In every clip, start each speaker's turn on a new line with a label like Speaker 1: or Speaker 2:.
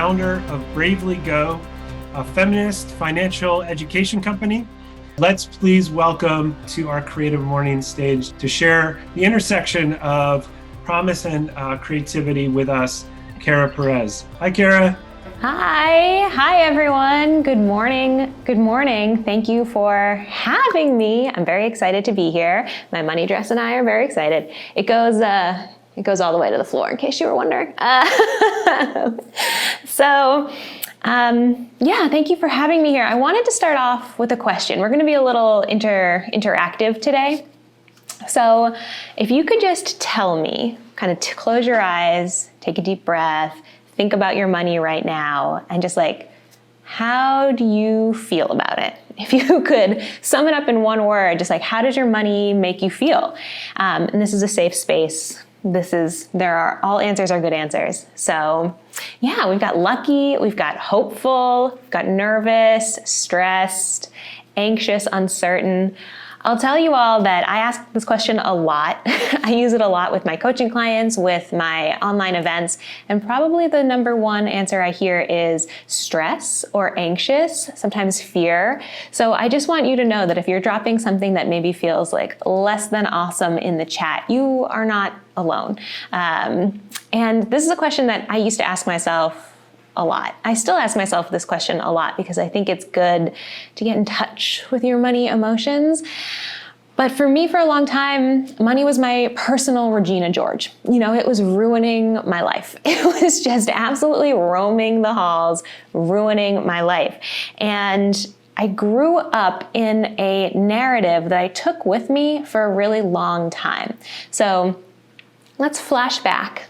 Speaker 1: founder of Bravely Go, a feminist financial education company. Let's please welcome to our Creative Mornings stage to share the intersection of promise and creativity with us, Kara Perez. Hi, Kara.
Speaker 2: Hi everyone. Good morning. Thank you for having me. I'm very excited to be here. My money dress and I are very excited. It goes all the way to the floor in case you were wondering. Thank you for having me here. I wanted to start off with a question. We're going to be a little interactive today. So if you could just tell me, kind of close your eyes, take a deep breath, think about your money right now, and just how do you feel about it? If you could sum it up in one word, just how does your money make you feel? And this is a safe space. All answers are good answers. So yeah, we've got lucky, we've got hopeful, we've got nervous, stressed, anxious, uncertain. I'll tell you all that I ask this question a lot. I use it a lot with my coaching clients, with my online events, and probably the number one answer I hear is stress or anxious, sometimes fear. So I just want you to know that if you're dropping something that maybe feels less than awesome in the chat, you are not alone. And this is a question that I used to ask myself a lot. I still ask myself this question a lot because I think it's good to get in touch with your money emotions. But for me, for a long time, money was my personal Regina George. It was ruining my life. It was just absolutely roaming the halls, ruining my life. And I grew up in a narrative that I took with me for a really long time. So let's flash back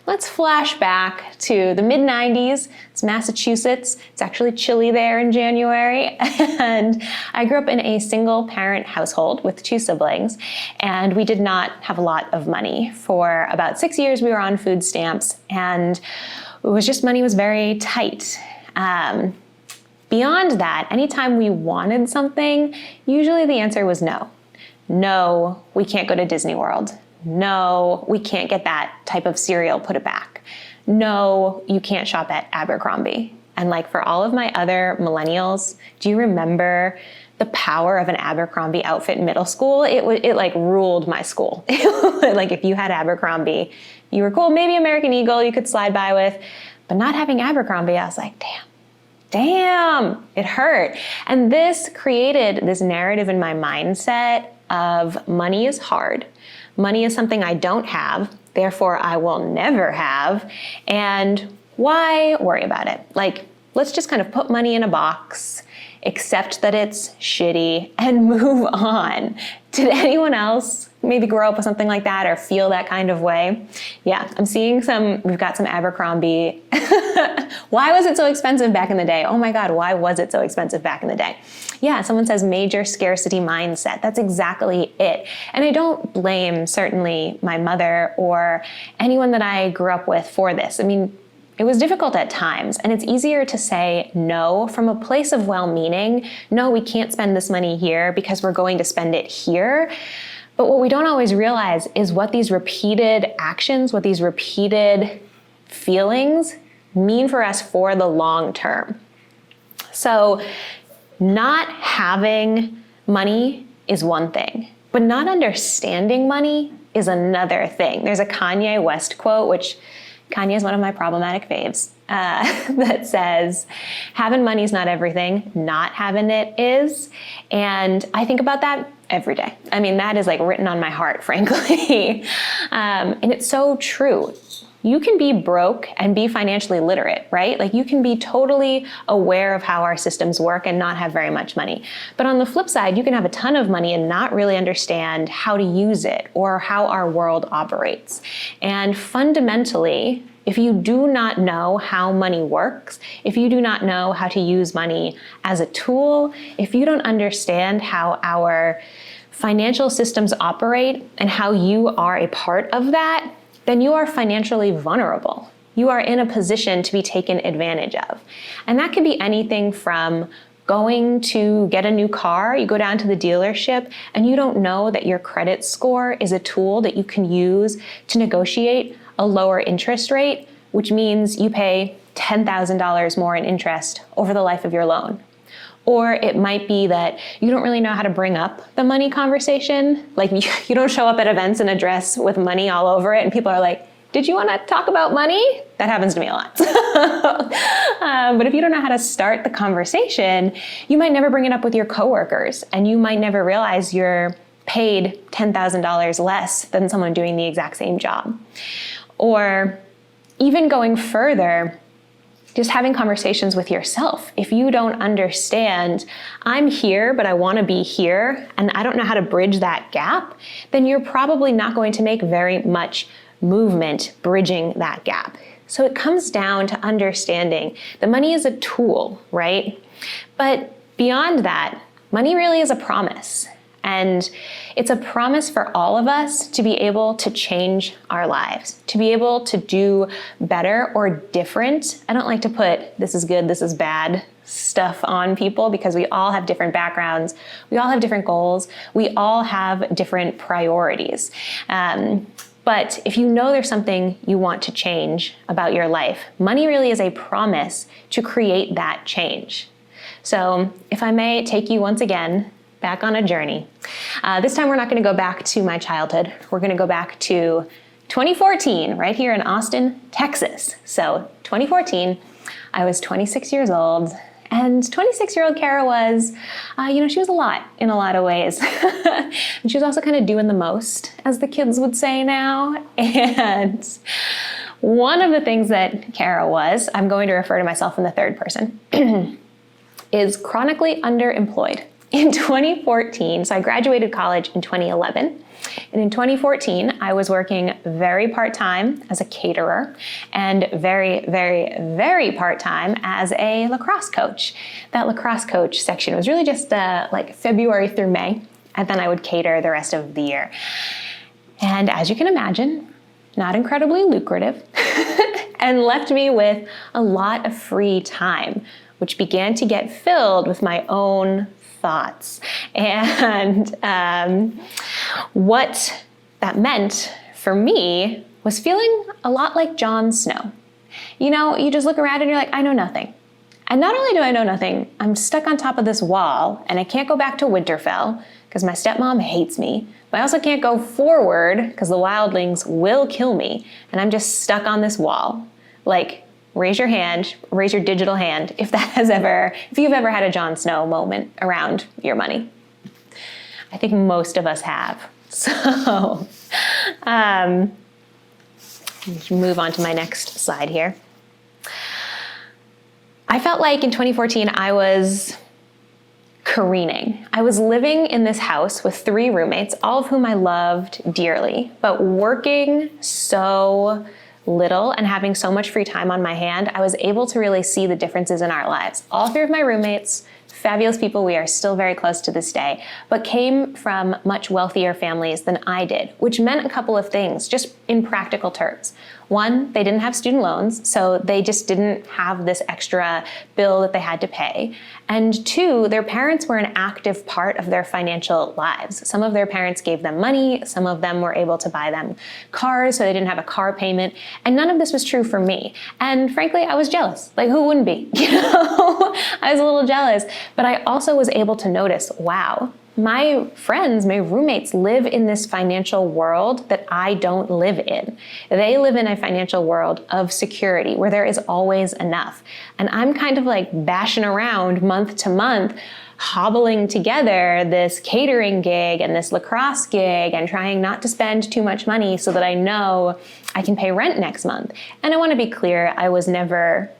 Speaker 2: to the mid-90s. It's Massachusetts. It's actually chilly there in January. And I grew up in a single parent household with 2 siblings. And we did not have a lot of money. For about 6 years, we were on food stamps. And money was very tight. Beyond that, anytime we wanted something, usually the answer was no. No, we can't go to Disney World. No, we can't get that type of cereal, put it back. No, you can't shop at Abercrombie. And for all of my other millennials, do you remember the power of an Abercrombie outfit in middle school? It ruled my school. If you had Abercrombie, you were cool. Maybe American Eagle you could slide by with, but not having Abercrombie, I was like, damn, it hurt. And this created this narrative in my mindset of money is hard. Money is something I don't have, therefore I will never have, and why worry about it? Let's just kind of put money in a box, accept that it's shitty, and move on. Did anyone else maybe grow up with something like that or feel that kind of way? Yeah, I'm seeing we've got some Abercrombie. Why was it so expensive back in the day? Oh my God, why was it so expensive back in the day? Yeah, someone says major scarcity mindset. That's exactly it. And I don't blame certainly my mother or anyone that I grew up with for this. It was difficult at times, and it's easier to say no from a place of well-meaning. No, we can't spend this money here because we're going to spend it here. But what we don't always realize is what these repeated actions, what these repeated feelings mean for us for the long term. So not having money is one thing, but not understanding money is another thing. There's a Kanye West quote, which Kanye is one of my problematic faves, that says, having money is not everything, not having it is. And I think about that every day. That is written on my heart, frankly. And it's so true. You can be broke and be financially literate, right? You can be totally aware of how our systems work and not have very much money. But on the flip side, you can have a ton of money and not really understand how to use it or how our world operates. And fundamentally, if you do not know how money works, if you do not know how to use money as a tool, if you don't understand how our financial systems operate and how you are a part of that, then you are financially vulnerable. You are in a position to be taken advantage of. And that could be anything from going to get a new car, you go down to the dealership and you don't know that your credit score is a tool that you can use to negotiate a lower interest rate, which means you pay $10,000 more in interest over the life of your loan. Or it might be that you don't really know how to bring up the money conversation. Like you don't show up at events in a dress with money all over it and people are like, did you want to talk about money? That happens to me a lot. But if you don't know how to start the conversation, you might never bring it up with your coworkers and you might never realize you're paid $10,000 less than someone doing the exact same job. Or even going further, just having conversations with yourself. If you don't understand, I'm here, but I want to be here, and I don't know how to bridge that gap, then you're probably not going to make very much movement bridging that gap. So it comes down to understanding that money is a tool, right? But beyond that, money really is a promise. And it's a promise for all of us to be able to change our lives, to be able to do better or different. I don't like to put this is good, this is bad stuff on people because we all have different backgrounds. We all have different goals. We all have different priorities. But if you know there's something you want to change about your life, money really is a promise to create that change. So if I may take you once again back on a journey. This time we're not going to go back to my childhood. We're going to go back to 2014, right here in Austin, Texas. So 2014, I was 26 years old, and 26-year-old Kara was, she was a lot in a lot of ways. And she was also kind of doing the most, as the kids would say now. And one of the things that Kara was, I'm going to refer to myself in the third person, is chronically underemployed. In 2014, so I graduated college in 2011, and in 2014, I was working very part-time as a caterer and very, very, very part-time as a lacrosse coach. That lacrosse coach section was really just like February through May, and then I would cater the rest of the year. And as you can imagine, not incredibly lucrative, and left me with a lot of free time, which began to get filled with my own thoughts. And what that meant for me was feeling a lot like Jon Snow. You just look around and you're like, I know nothing. And not only do I know nothing, I'm stuck on top of this wall and I can't go back to Winterfell because my stepmom hates me. But I also can't go forward because the wildlings will kill me. And I'm just stuck on this wall. Like, raise your digital hand if you've ever had a Jon Snow moment around your money. I think most of us have. So, move on to my next slide here. I felt like in 2014, I was careening. I was living in this house with 3 roommates, all of whom I loved dearly, but working so little and having so much free time on my hand, I was able to really see the differences in our lives. All 3 of my roommates, fabulous people, we are still very close to this day, but came from much wealthier families than I did, which meant a couple of things, just in practical terms. One, they didn't have student loans, so they just didn't have this extra bill that they had to pay. And 2, their parents were an active part of their financial lives. Some of their parents gave them money, some of them were able to buy them cars, so they didn't have a car payment, and none of this was true for me. And frankly, I was jealous. Like, who wouldn't be? I was a little jealous, but I also was able to notice, wow, my friends, my roommates live in this financial world that I don't live in. They live in a financial world of security where there is always enough. And I'm kind of like bashing around month to month, hobbling together this catering gig and this lacrosse gig and trying not to spend too much money so that I know I can pay rent next month. And I want to be clear, I was never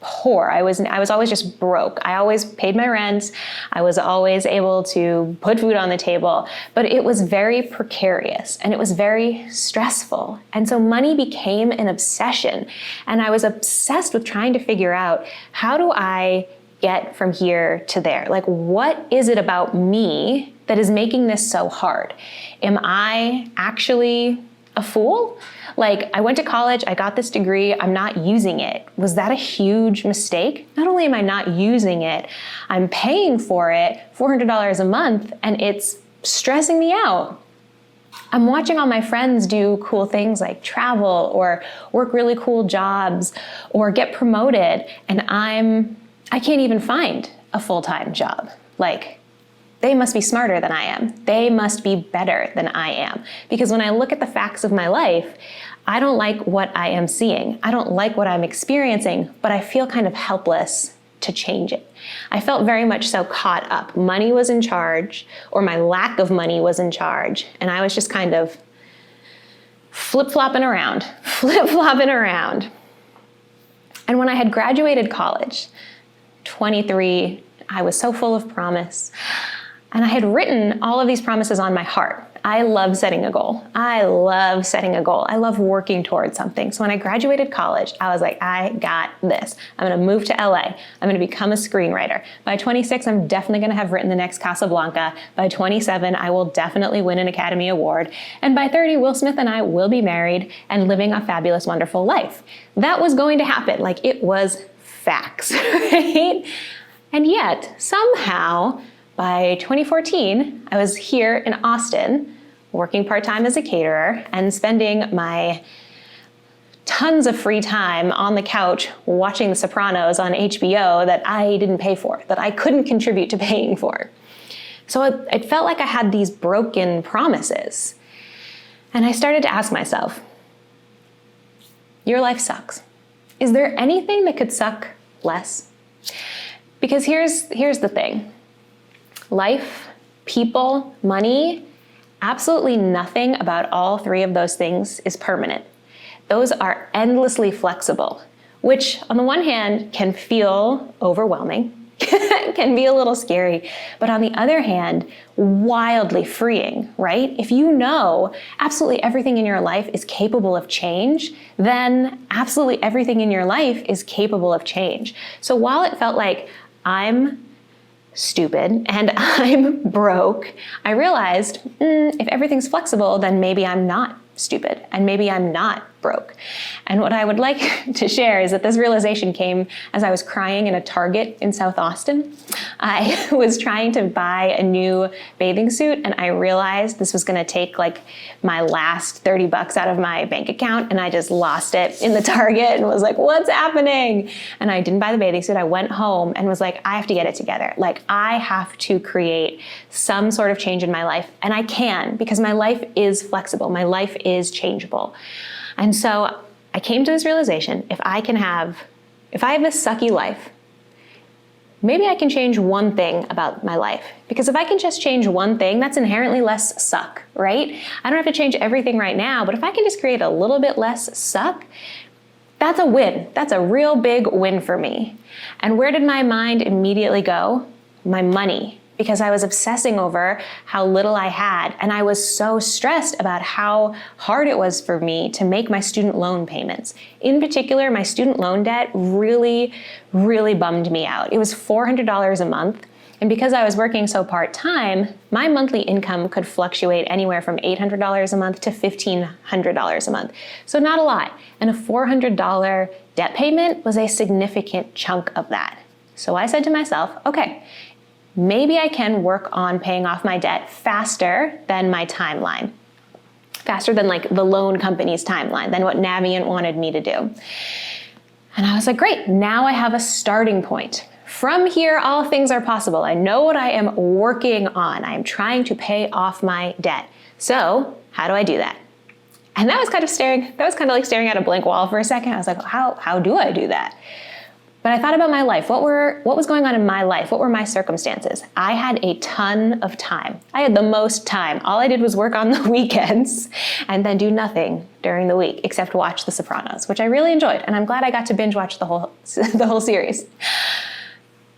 Speaker 2: poor. I was always just broke. I always paid my rent. I was always able to put food on the table, but it was very precarious and it was very stressful. And so money became an obsession. And I was obsessed with trying to figure out, how do I get from here to there? Like, what is it about me that is making this so hard? Am I actually a fool? Like, I went to college, I got this degree, I'm not using it. Was that a huge mistake? Not only am I not using it, I'm paying for it $400 a month, and it's stressing me out. I'm watching all my friends do cool things like travel or work really cool jobs or get promoted, and I can't even find a full-time job. Like, they must be smarter than I am. They must be better than I am. Because when I look at the facts of my life, I don't like what I am seeing. I don't like what I'm experiencing, but I feel kind of helpless to change it. I felt very much so caught up. Money was in charge, or my lack of money was in charge, and I was just kind of flip-flopping around. And when I had graduated college, 23, I was so full of promise, and I had written all of these promises on my heart. I love setting a goal. I love working towards something. So when I graduated college, I was like, I got this. I'm going to move to LA. I'm going to become a screenwriter. By 26, I'm definitely going to have written the next Casablanca. By 27, I will definitely win an Academy Award. And by 30, Will Smith and I will be married and living a fabulous, wonderful life. That was going to happen. Like, it was facts, right? And yet, somehow, by 2014, I was here in Austin, working part-time as a caterer and spending my tons of free time on the couch watching The Sopranos on HBO that I didn't pay for, that I couldn't contribute to paying for. So it felt like I had these broken promises. And I started to ask myself, your life sucks. Is there anything that could suck less? Because here's the thing. Life, people, money, absolutely nothing about all three of those things is permanent. Those are endlessly flexible, which on the one hand can feel overwhelming, can be a little scary, but on the other hand, wildly freeing, right? If you know absolutely everything in your life is capable of change, then absolutely everything in your life is capable of change. So while it felt like I'm stupid and I'm broke, I realized if everything's flexible, then maybe I'm not stupid and maybe I'm not broke. And what I would like to share is that this realization came as I was crying in a Target in South Austin. I was trying to buy a new bathing suit, and I realized this was going to take like my last $30 out of my bank account, and I just lost it in the Target and was like, what's happening? And I didn't buy the bathing suit. I went home and was like, I have to get it together. Like, I have to create some sort of change in my life, and I can, because my life is flexible. My life is changeable. And so I came to this realization, if I have this sucky life, maybe I can change one thing about my life. Because if I can just change one thing, that's inherently less suck, right? I don't have to change everything right now, but if I can just create a little bit less suck, that's a win. That's a real big win for me. And where did my mind immediately go? My money. Because I was obsessing over how little I had, and I was so stressed about how hard it was for me to make my student loan payments. In particular, my student loan debt really, really bummed me out. It was $400 a month, and because I was working so part-time, my monthly income could fluctuate anywhere from $800 a month to $1,500 a month. So not a lot, and a $400 debt payment was a significant chunk of that. So I said to myself, okay, maybe I can work on paying off my debt faster than my timeline, faster than like the loan company's timeline, than what Navient wanted me to do. And I was like, great, now I have a starting point. From here, all things are possible. I know what I am working on. I am trying to pay off my debt. So how do I do that? And that was kind of like staring at a blank wall for a second. I was like, how do I do that? But I thought about my life. What was going on in my life? What were my circumstances? I had a ton of time. I had the most time. All I did was work on the weekends and then do nothing during the week except watch The Sopranos, which I really enjoyed. And I'm glad I got to binge watch the whole series.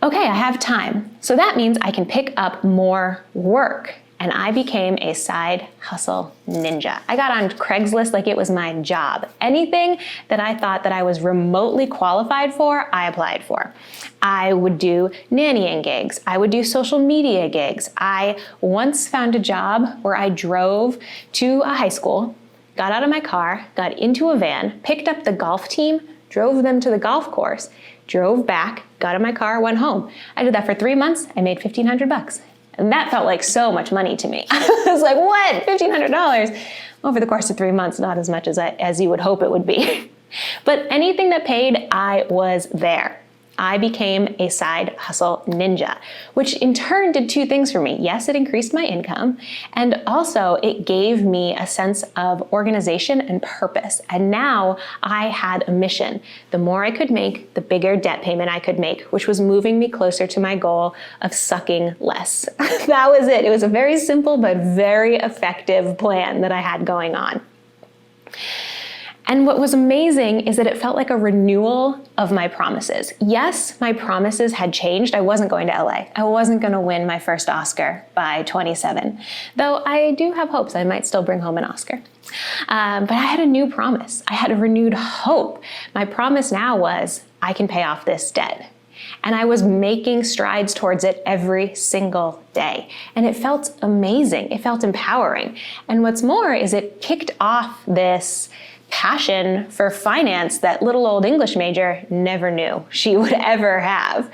Speaker 2: Okay, I have time. So that means I can pick up more work. And I became a side hustle ninja. I got on Craigslist like it was my job. Anything that I thought that I was remotely qualified for, I applied for. I would do nannying gigs. I would do social media gigs. I once found a job where I drove to a high school, got out of my car, got into a van, picked up the golf team, drove them to the golf course, drove back, got in my car, went home. I did that for 3 months. I made $1,500. And that felt like so much money to me. I was like, what? $1,500 over the course of 3 months, not as much as you would hope it would be. But anything that paid, I was there. I became a side hustle ninja, which in turn did two things for me. Yes, it increased my income, and also it gave me a sense of organization and purpose. And now I had a mission. The more I could make, the bigger debt payment I could make, which was moving me closer to my goal of sucking less. That was it. It was a very simple but very effective plan that I had going on. And what was amazing is that it felt like a renewal of my promises. Yes, my promises had changed. I wasn't going to LA. I wasn't going to win my first Oscar by 27, though I do have hopes I might still bring home an Oscar. But I had a new promise. I had a renewed hope. My promise now was I can pay off this debt. And I was making strides towards it every single day. And it felt amazing. It felt empowering. And what's more is it kicked off this passion for finance that little old English major never knew she would ever have.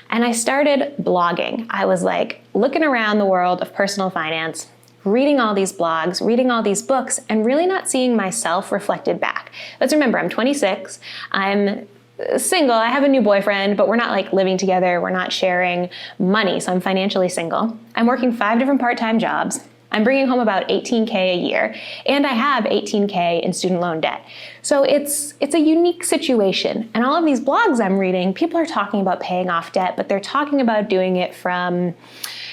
Speaker 2: And I started blogging. I was like looking around the world of personal finance, reading all these blogs, reading all these books, and really not seeing myself reflected back. Let's remember, I'm 26. I'm single. I have a new boyfriend, but we're not like living together. We're not sharing money. So I'm financially single. I'm working 5 different part-time jobs. I'm bringing home about $18K a year, and I have $18K in student loan debt. So it's a unique situation. And all of these blogs I'm reading, people are talking about paying off debt, but they're talking about doing it from,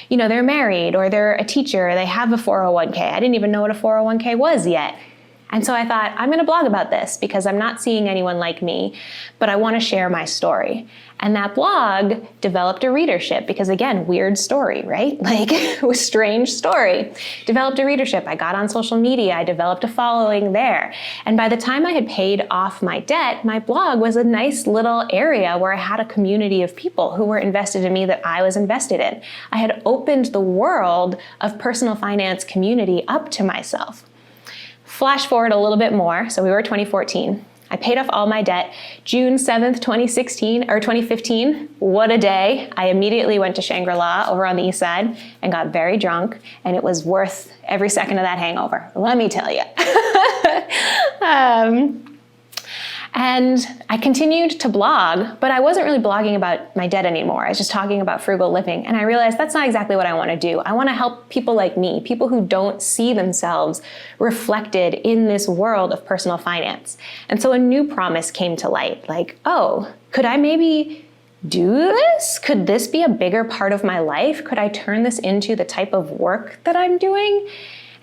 Speaker 2: they're married or they're a teacher, or they have a 401k. I didn't even know what a 401k was yet. And so I thought, I'm going to blog about this because I'm not seeing anyone like me, but I want to share my story. And that blog developed a readership because, again, weird story, right? Like, it was a strange story. Developed a readership. I got on social media. I developed a following there. And by the time I had paid off my debt, my blog was a nice little area where I had a community of people who were invested in me that I was invested in. I had opened the world of personal finance community up to myself. Flash forward a little bit more. So we were 2014. I paid off all my debt. June 7th, 2015. What a day. I immediately went to Shangri-La over on the east side and got very drunk, and it was worth every second of that hangover. Let me tell you. And I continued to blog, but I wasn't really blogging about my debt anymore. I was just talking about frugal living. And I realized that's not exactly what I want to do. I want to help people like me, people who don't see themselves reflected in this world of personal finance. And so a new promise came to light, like, oh, could I maybe do this? Could this be a bigger part of my life? Could I turn this into the type of work that I'm doing?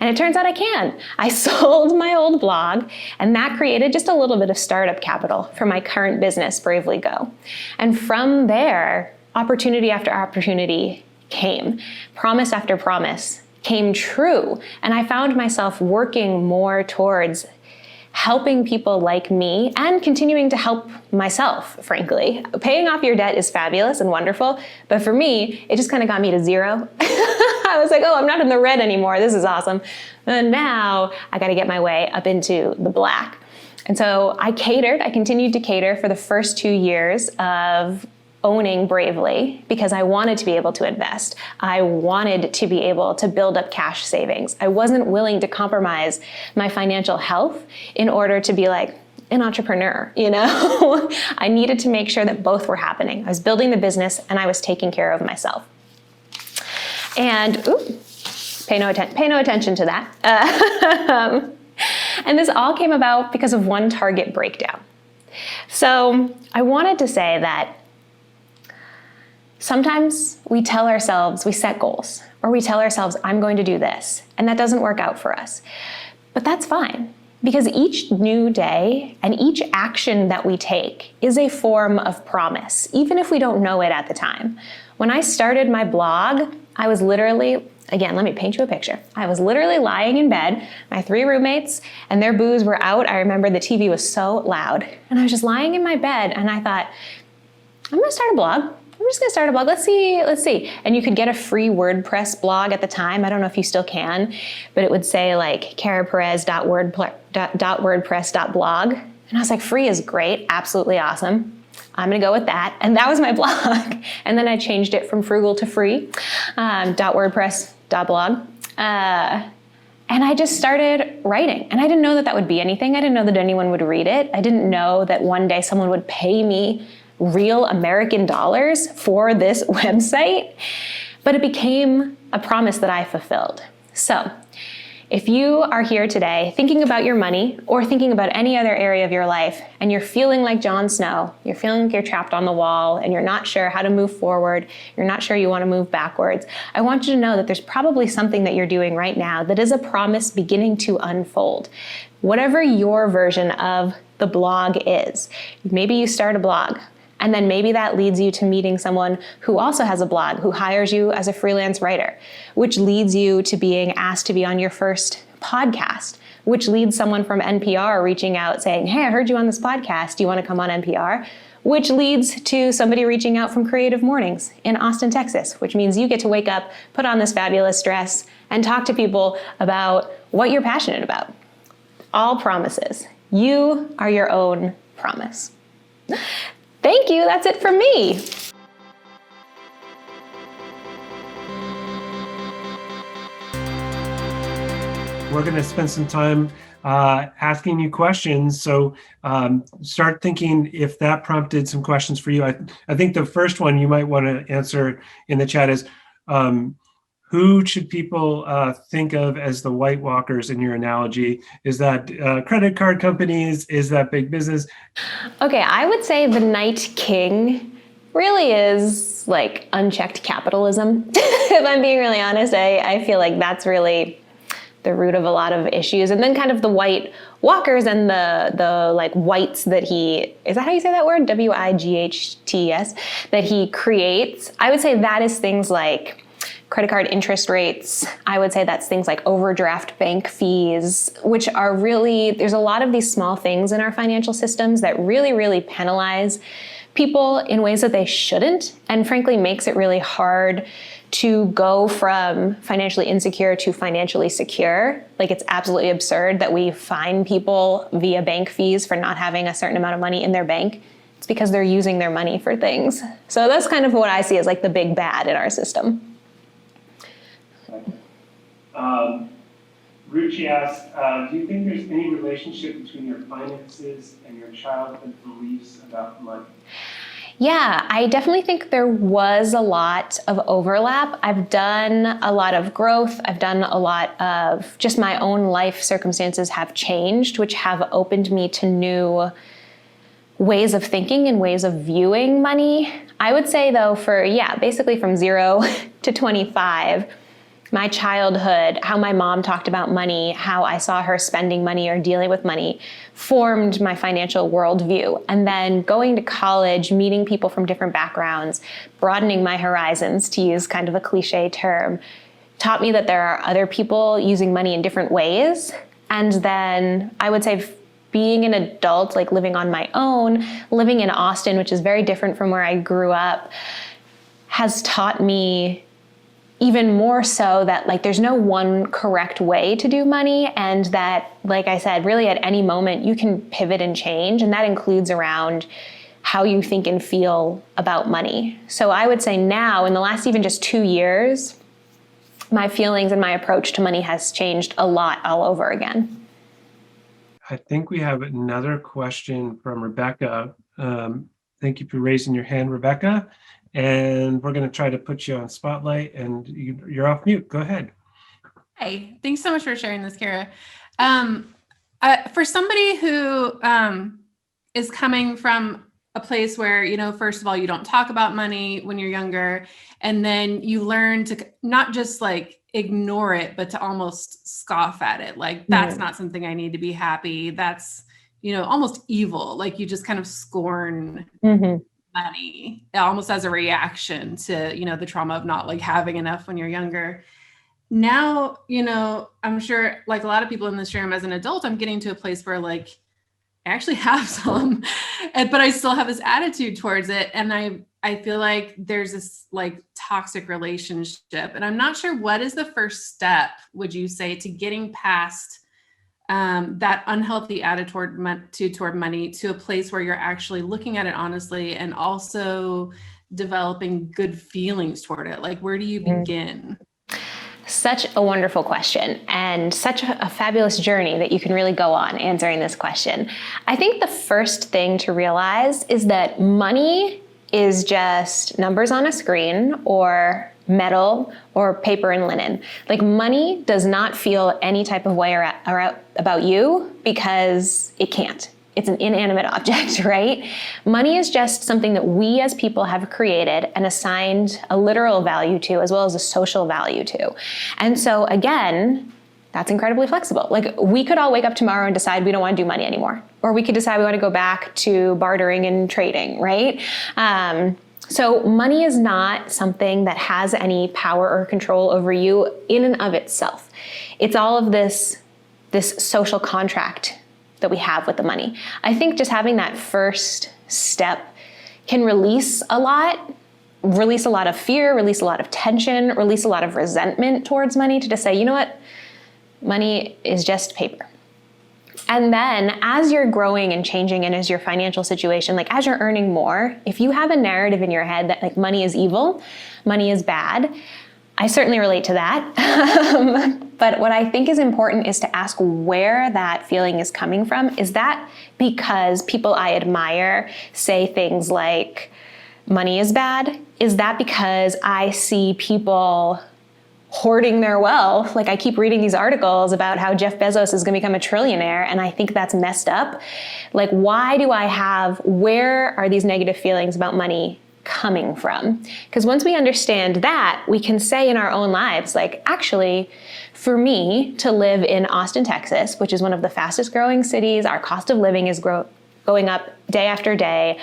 Speaker 2: And it turns out I can. I sold my old blog, and that created just a little bit of startup capital for my current business, Bravely Go. And from there, opportunity after opportunity came. Promise after promise came true. And I found myself working more towards helping people like me and continuing to help myself, frankly. Paying off your debt is fabulous and wonderful, but for me, it just kind of got me to zero. I was like, oh, I'm not in the red anymore. This is awesome. And now I got to get my way up into the black. And so I continued to cater for the first 2 years of owning Bravely because I wanted to be able to invest. I wanted to be able to build up cash savings. I wasn't willing to compromise my financial health in order to be like an entrepreneur, I needed to make sure that both were happening. I was building the business and I was taking care of myself. And, pay no attention to that. And this all came about because of one target breakdown. So I wanted to say that sometimes we tell ourselves, we set goals, or we tell ourselves, I'm going to do this, and that doesn't work out for us. But that's fine, because each new day and each action that we take is a form of promise, even if we don't know it at the time. When I started my blog, I was literally, again, let me paint you a picture. I was literally lying in bed, my 3 roommates and their booze were out. I remember the TV was so loud, and I was just lying in my bed, and I thought, I'm gonna start a blog. I'm just gonna start a blog. Let's see. And you could get a free WordPress blog at the time. I don't know if you still can, but it would say like Perez.wordpress.blog. And I was like, free is great, absolutely awesome. I'm going to go with that. And that was my blog. And then I changed it from frugal to free, .wordpress.blog. And I just started writing. And I didn't know that that would be anything. I didn't know that anyone would read it. I didn't know that one day someone would pay me real American dollars for this website. But it became a promise that I fulfilled. So if you are here today thinking about your money or thinking about any other area of your life and you're feeling like Jon Snow, you're feeling like you're trapped on the wall and you're not sure how to move forward, you're not sure you want to move backwards, I want you to know that there's probably something that you're doing right now that is a promise beginning to unfold. Whatever your version of the blog is, maybe you start a blog. And then maybe that leads you to meeting someone who also has a blog, who hires you as a freelance writer, which leads you to being asked to be on your first podcast, which leads someone from NPR reaching out saying, hey, I heard you on this podcast. Do you want to come on NPR? Which leads to somebody reaching out from Creative Mornings in Austin, Texas, which means you get to wake up, put on this fabulous dress, and talk to people about what you're passionate about. All promises. You are your own promise. Thank you. That's it from me.
Speaker 1: We're going to spend some time asking you questions. So start thinking if that prompted some questions for you. I think the first one you might want to answer in the chat is, who should people think of as the White Walkers in your analogy? Is that credit card companies? Is that big business?
Speaker 2: Okay, I would say the Night King really is like unchecked capitalism. If I'm being really honest, I feel like that's really the root of a lot of issues. And then kind of the White Walkers and the like whites that is that how you say that word? WIGHTS, that he creates. I would say that is things like credit card interest rates. I would say that's things like overdraft bank fees, which are really, there's a lot of these small things in our financial systems that really, really penalize people in ways that they shouldn't, and frankly makes it really hard to go from financially insecure to financially secure. Like, it's absolutely absurd that we fine people via bank fees for not having a certain amount of money in their bank. It's because they're using their money for things. So that's kind of what I see as like the big bad in our system.
Speaker 1: Ruchi asks, do you think there's any relationship between your finances and your childhood beliefs about money?
Speaker 2: Yeah, I definitely think there was a lot of overlap. I've done a lot of growth. I've done a lot of just my own life circumstances have changed, which have opened me to new ways of thinking and ways of viewing money. I would say though, basically from 0 to 25, my childhood, how my mom talked about money, how I saw her spending money or dealing with money, formed my financial worldview. And then going to college, meeting people from different backgrounds, broadening my horizons, to use kind of a cliche term, taught me that there are other people using money in different ways. And then I would say being an adult, like living on my own, living in Austin, which is very different from where I grew up, has taught me even more so that like there's no one correct way to do money, and that, like I said, really at any moment you can pivot and change, and that includes around how you think and feel about money. So I would say now, in the last even just 2 years, my feelings and my approach to money has changed a lot all over again.
Speaker 1: I think we have another question from Rebecca. Thank you for raising your hand, Rebecca. And we're going to try to put you on spotlight, and you're off mute. Go ahead.
Speaker 3: Hey, thanks so much for sharing this, Kara. For somebody who is coming from a place where, first of all, you don't talk about money when you're younger, and then you learn to not just like ignore it, but to almost scoff at it. Like, that's not something I need to be happy. That's, almost evil. Like, you just kind of scorn money almost as a reaction to, the trauma of not like having enough when you're younger. Now, I'm sure like a lot of people in this room, as an adult, I'm getting to a place where like I actually have some, but I still have this attitude towards it. And I feel like there's this like toxic relationship, and I'm not sure what is the first step, would you say, to getting past that unhealthy attitude toward money to a place where you're actually looking at it honestly and also developing good feelings toward it? Like, where do you begin?
Speaker 2: Such a wonderful question, and such a fabulous journey that you can really go on answering this question. I think the first thing to realize is that money is just numbers on a screen or metal or paper and linen. Like, money does not feel any type of way about you because it can't. It's an inanimate object, right? Money is just something that we as people have created and assigned a literal value to, as well as a social value to. And so again, that's incredibly flexible. Like, we could all wake up tomorrow and decide we don't want to do money anymore. Or we could decide we want to go back to bartering and trading, right? So money is not something that has any power or control over you in and of itself. It's all of this social contract that we have with the money. I think just having that first step can release a lot of fear, release a lot of tension, release a lot of resentment towards money, to just say, you know what, money is just paper. And then as you're growing and changing, and as your financial situation, like as you're earning more, if you have a narrative in your head that like money is evil, money is bad, I certainly relate to that. But what I think is important is to ask where that feeling is coming from. Is that because people I admire say things like money is bad? Is that because I see people hoarding their wealth? Like, I keep reading these articles about how Jeff Bezos is going to become a trillionaire, and I think that's messed up. Like, where are these negative feelings about money coming from? Because once we understand that, we can say in our own lives, like, actually, for me to live in Austin, Texas, which is one of the fastest growing cities, our cost of living is going up day after day.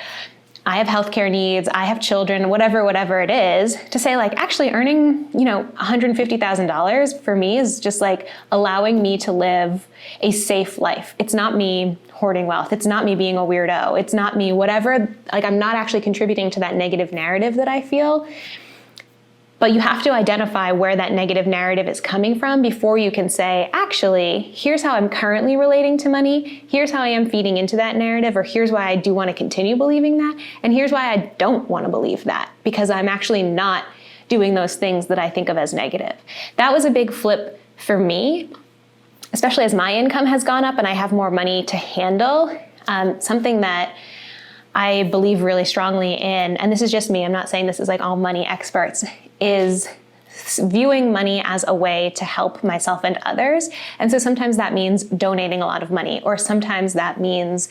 Speaker 2: I have healthcare needs, I have children, whatever it is, to say like, actually earning, $150,000 for me is just like allowing me to live a safe life. It's not me hoarding wealth. It's not me being a weirdo. It's not me whatever, like I'm not actually contributing to that negative narrative that I feel. But you have to identify where that negative narrative is coming from before you can say, actually, here's how I'm currently relating to money. Here's how I am feeding into that narrative, or here's why I do want to continue believing that. And here's why I don't want to believe that, because I'm actually not doing those things that I think of as negative. That was a big flip for me, especially as my income has gone up and I have more money to handle. Something that I believe really strongly in, and this is just me, I'm not saying this is like all money experts, is viewing money as a way to help myself and others. And so sometimes that means donating a lot of money, or sometimes that means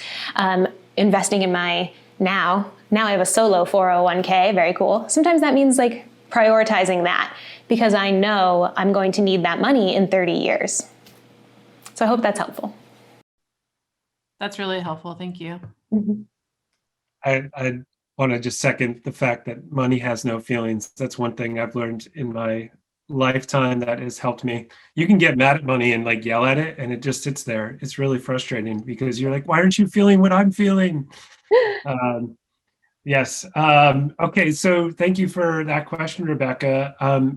Speaker 2: investing in my now I have a solo 401k, very cool. Sometimes that means like prioritizing that, because I know I'm going to need that money in 30 years. So I hope that's helpful.
Speaker 3: That's really helpful. Thank you.
Speaker 2: Mm-hmm.
Speaker 1: I want to just second the fact that money has no feelings. That's one thing I've learned in my lifetime that has helped me. You can get mad at money and like yell at it, and it just sits there. It's really frustrating because you're like, why aren't you feeling what I'm feeling? Yes. Okay. So thank you for that question, Rebecca.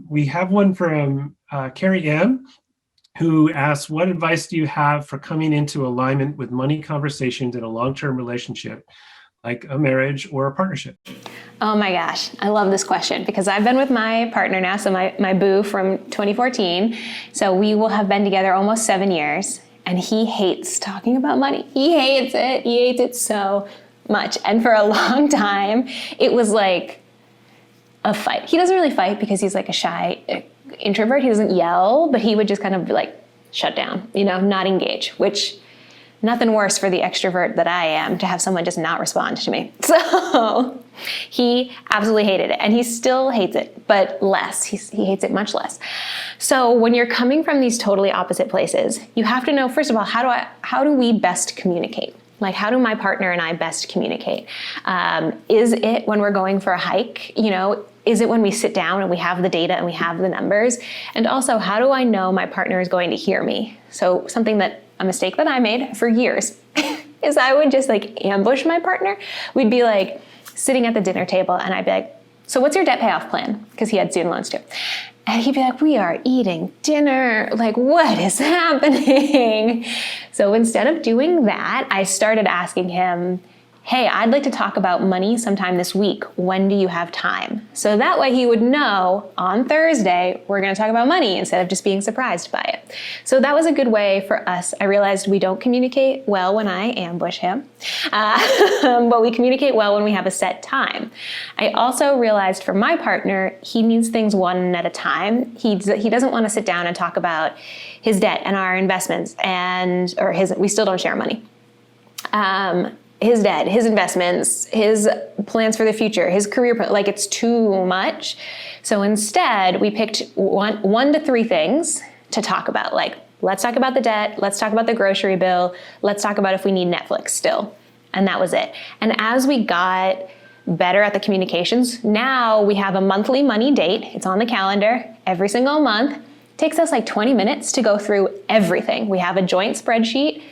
Speaker 1: We have one from Carrie M, who asks, what advice do you have for coming into alignment with money conversations in a long-term relationship, like a marriage or a partnership?
Speaker 2: Oh my gosh, I love this question because I've been with my partner now, so my boo from 2014. So we will have been together almost 7 years, and he hates talking about money. He hates it. He hates it so much. And for a long time, it was like a fight. He doesn't really fight because he's like a shy introvert. He doesn't yell, but he would just kind of like shut down, not engage, which nothing worse for the extrovert that I am to have someone just not respond to me. So he absolutely hated it, and he still hates it, but less. He hates it much less. So when you're coming from these totally opposite places, you have to know, first of all, how do we best communicate? Like, how do my partner and I best communicate? Is it when we're going for a hike? Is it when we sit down and we have the data and we have the numbers? And also, how do I know my partner is going to hear me? So a mistake that I made for years is I would just like ambush my partner. We'd be like sitting at the dinner table and I'd be like, so what's your debt payoff plan? Because he had student loans too. And he'd be like, we are eating dinner. Like, what is happening? So instead of doing that, I started asking him, hey, I'd like to talk about money sometime this week. When do you have time? So that way he would know on Thursday, we're going to talk about money instead of just being surprised by it. So that was a good way for us. I realized we don't communicate well when I ambush him, but we communicate well when we have a set time. I also realized for my partner, he needs things one at a time. He doesn't want to sit down and talk about his debt and our investments we still don't share money. His debt, his investments, his plans for the future, his career, like it's too much. So instead, we picked one to three things to talk about. Like, let's talk about the debt, let's talk about the grocery bill, let's talk about if we need Netflix still. And that was it. And as we got better at the communications, now we have a monthly money date. It's on the calendar every single month. It takes us like 20 minutes to go through everything. We have a joint spreadsheet.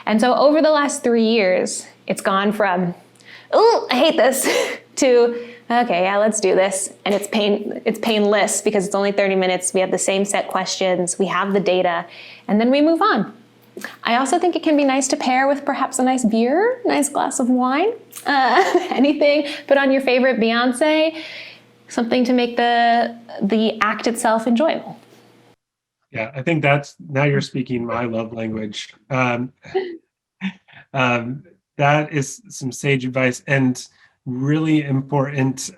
Speaker 2: And so over the last 3 years, it's gone from, oh, I hate this, to, okay, yeah, let's do this. And it's painless because it's only 30 minutes. We have the same set questions. We have the data, and then we move on. I also think it can be nice to pair with perhaps a nice beer, nice glass of wine, anything. Put on your favorite Beyonce, something to make the act itself enjoyable.
Speaker 1: Yeah, I think now you're speaking my love language. That is some sage advice and really important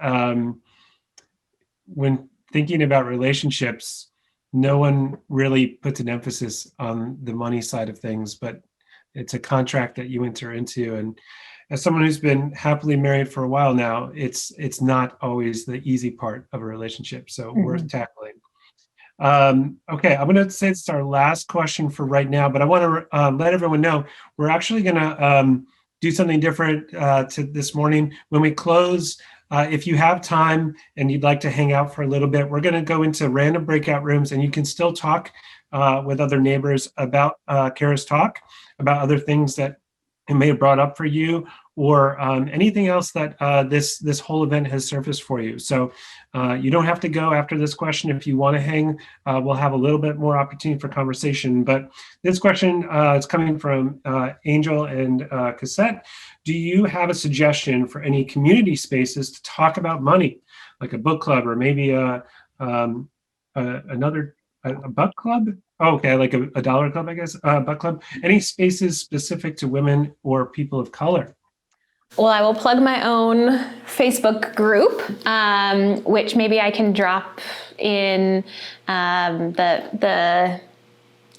Speaker 1: when thinking about relationships. No one really puts an emphasis on the money side of things, but it's a contract that you enter into. And as someone who's been happily married for a while now, it's not always the easy part of a relationship. So worth tackling. Okay, I'm going to say it's our last question for right now, but I want to let everyone know we're actually going to do something different to this morning. When we close, if you have time and you'd like to hang out for a little bit, we're going to go into random breakout rooms, and you can still talk with other neighbors about Kara's talk, about other things that it may have brought up for you, or anything else that this whole event has surfaced for you. So you don't have to go after this question. If you want to hang, we'll have a little bit more opportunity for conversation. But this question is coming from Angel and Cassette. Do you have a suggestion for any community spaces to talk about money, like a book club or maybe a buck club? Oh, okay, like a dollar club, I guess, buck club. Any spaces specific to women or people of color?
Speaker 2: Well, I will plug my own Facebook group, which maybe I can drop in the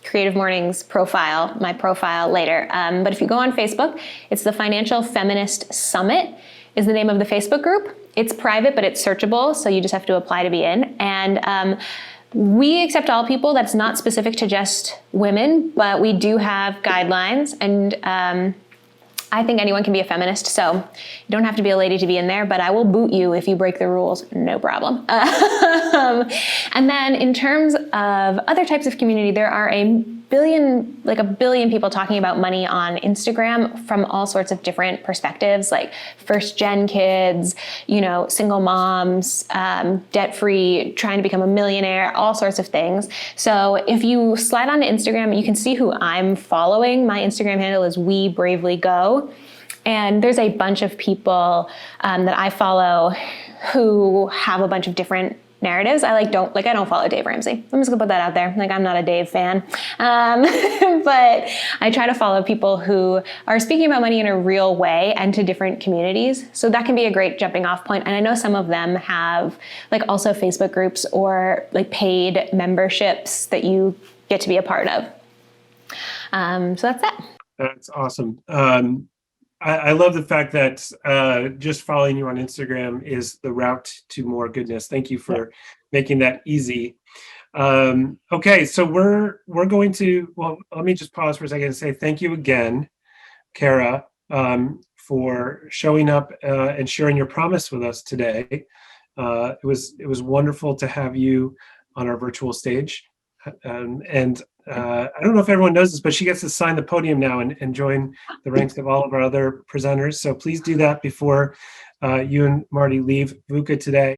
Speaker 2: Creative Mornings profile, my profile later. But if you go on Facebook, it's the Financial Feminist Summit is the name of the Facebook group. It's private, but it's searchable, so you just have to apply to be in. And we accept all people. That's not specific to just women, but we do have guidelines, and I think anyone can be a feminist, so you don't have to be a lady to be in there, but I will boot you if you break the rules, no problem. And then in terms of other types of community, there are a billion people talking about money on Instagram from all sorts of different perspectives, like first-gen kids, single moms, debt-free, trying to become a millionaire, all sorts of things. So if you slide onto Instagram, you can see who I'm following. My Instagram handle is We Bravely Go. And there's a bunch of people that I follow who have a bunch of different narratives. I don't follow Dave Ramsey. I'm just gonna put that out there. I'm not a Dave fan. But I try to follow people who are speaking about money in a real way and to different communities. So that can be a great jumping off point. And I know some of them have also Facebook groups or paid memberships that you get to be a part of. So that's it.
Speaker 1: That's awesome. I love the fact that just following you on Instagram is the route to more goodness. Thank you for making that easy. Okay, so we're going to, let me just pause for a second and say thank you again, Kara, for showing up and sharing your promise with us today. It was wonderful to have you on our virtual stage. And I don't know if everyone knows this, but she gets to sign the podium now and join the ranks of all of our other presenters. So please do that before you and Marty leave VUCA today.